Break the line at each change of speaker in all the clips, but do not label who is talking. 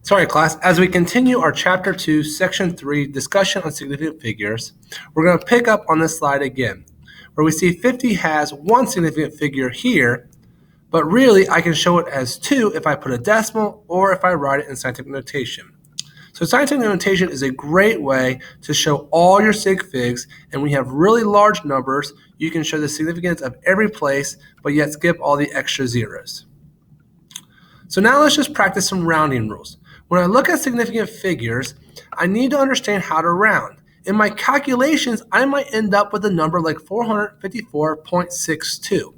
Sorry, class. As we continue our Chapter 2, Section 3 discussion on significant figures, we're going to pick up on this slide again, where we see 50 has one significant figure here, but really I can show it as 2 if I put a decimal or if I write it in scientific notation. So scientific notation is a great way to show all your Sig Figs, and when you have really large numbers, you can show the significance of every place, but yet skip all the extra zeros. So now let's just practice some rounding rules. When I look at significant figures, I need to understand how to round. In my calculations, I might end up with a number like 454.62.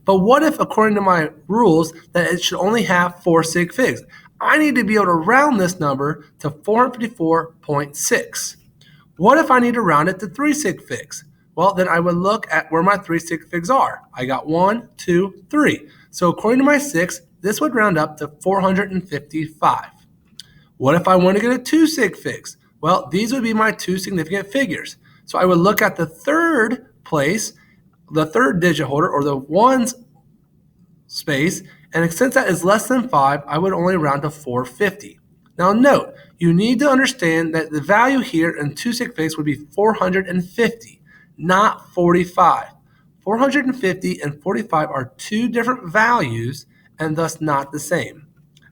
But what if, according to my rules, that it should only have 4 Sig Figs? I need to be able to round this number to 454.6. What if I need to round it to 3 Sig Figs? Well, then I would look at where my 3 Sig Figs are. I got 1, 2, 3. So according to my 6, this would round up to 455. What if I want to get a 2 Sig Figs? Well, these would be my 2 significant figures. So I would look at the third place, the third digit holder, or the ones space, and since that is less than 5, I would only round to 450. Now note, you need to understand that the value here in 2 Sig Figs would be 450, not 45. 450 and 45 are 2 different values and thus not the same.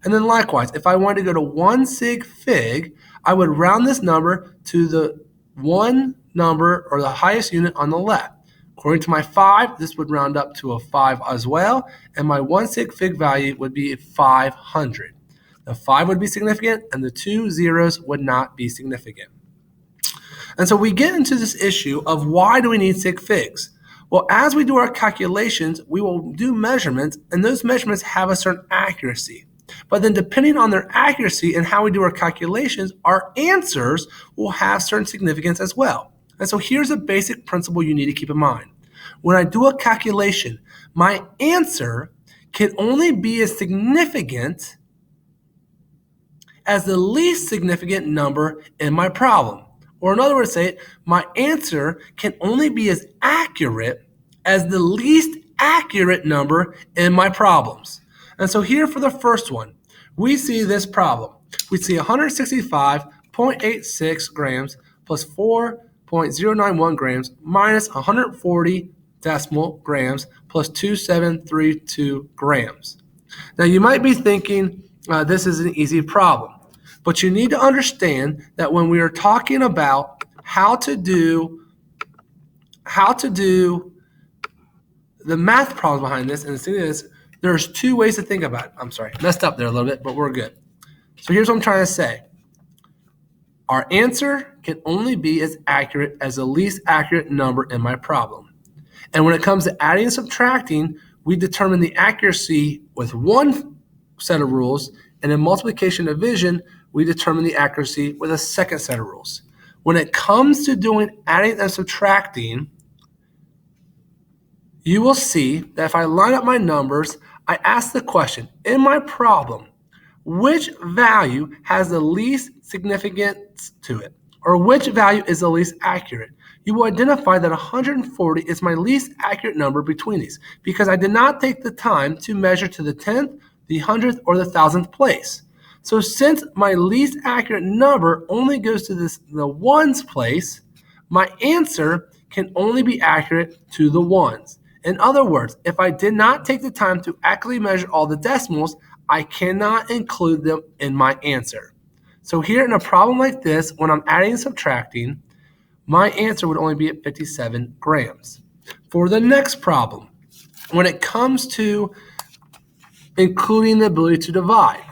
And then likewise, if I wanted to go to 1 Sig Fig, I would round this number to the one number or the highest unit on the left. According to my 5, this would round up to a 5 as well, and my 1 Sig Fig value would be 500. The 5 would be significant, and the 2 zeros would not be significant. And so we get into this issue of why do we need Sig Figs? Well, as we do our calculations, we will do measurements, and those measurements have a certain accuracy. But then depending on their accuracy and how we do our calculations, our answers will have certain significance as well. And so here's a basic principle you need to keep in mind. When I do a calculation, my answer can only be as significant as the least significant number in my problem. Or in other words, say it, my answer can only be as accurate as the least accurate number in my problems. And so here for the first one, we see this problem. We see 165.86 grams plus 4.091 grams minus 140 decimal grams plus 2732 grams. Now you might be thinking this is an easy problem, but you need to understand that when we are talking about how to do the math problems behind this, and the thing is, there's 2 ways to think about it. I'm sorry, messed up there a little bit, but we're good. So here's what I'm trying to say. Our answer can only be as accurate as the least accurate number in my problem. And when it comes to adding and subtracting, we determine the accuracy with one set of rules, and in multiplication and division, we determine the accuracy with a second set of rules. When it comes to doing adding and subtracting, you will see that if I line up my numbers, I ask the question, in my problem, which value has the least significance to it? Or which value is the least accurate? You will identify that 140 is my least accurate number between these because I did not take the time to measure to the 10th, the 100th, or the 1000th place. So since my least accurate number only goes to the ones place, my answer can only be accurate to the ones. In other words, if I did not take the time to accurately measure all the decimals, I cannot include them in my answer. So here in a problem like this, when I'm adding and subtracting, my answer would only be at 57 grams. For the next problem, when it comes to including the ability to divide,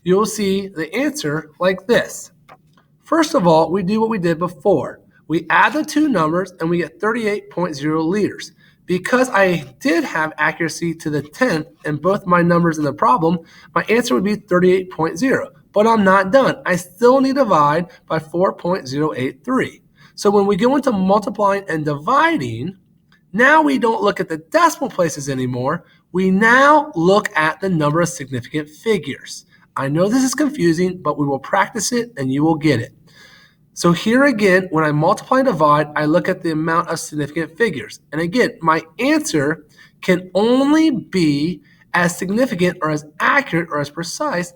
you'll see the answer like this. First of all, we do what we did before. We add the 2 numbers and we get 38.0 liters. Because I did have accuracy to the 10th in both my numbers in the problem, my answer would be 38.0. But I'm not done. I still need to divide by 4.083. So when we go into multiplying and dividing, now we don't look at the decimal places anymore. We now look at the number of significant figures. I know this is confusing, but we will practice it and you will get it. So here again, when I multiply and divide, I look at the amount of significant figures. And again, my answer can only be as significant or as accurate or as precise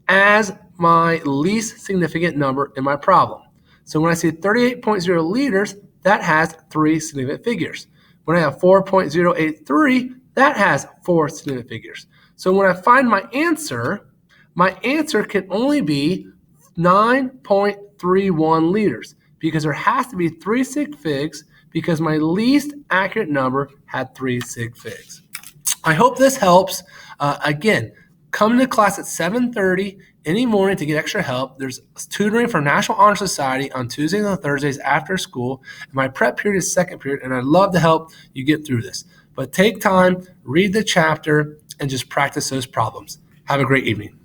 as my least significant number in my problem. So when I see 38.0 liters, that has 3 significant figures. When I have 4.083, that has 4 significant figures. So when I find my answer can only be 9.31 liters because there has to be 3 Sig Figs because my least accurate number had 3 Sig Figs. I hope this helps. Again, come to class at 7:30 any morning to get extra help. There's tutoring for National Honor Society on Tuesdays and Thursdays after school. And my prep period is second period, and I'd love to help you get through this. But take time, read the chapter, and just practice those problems. Have a great evening.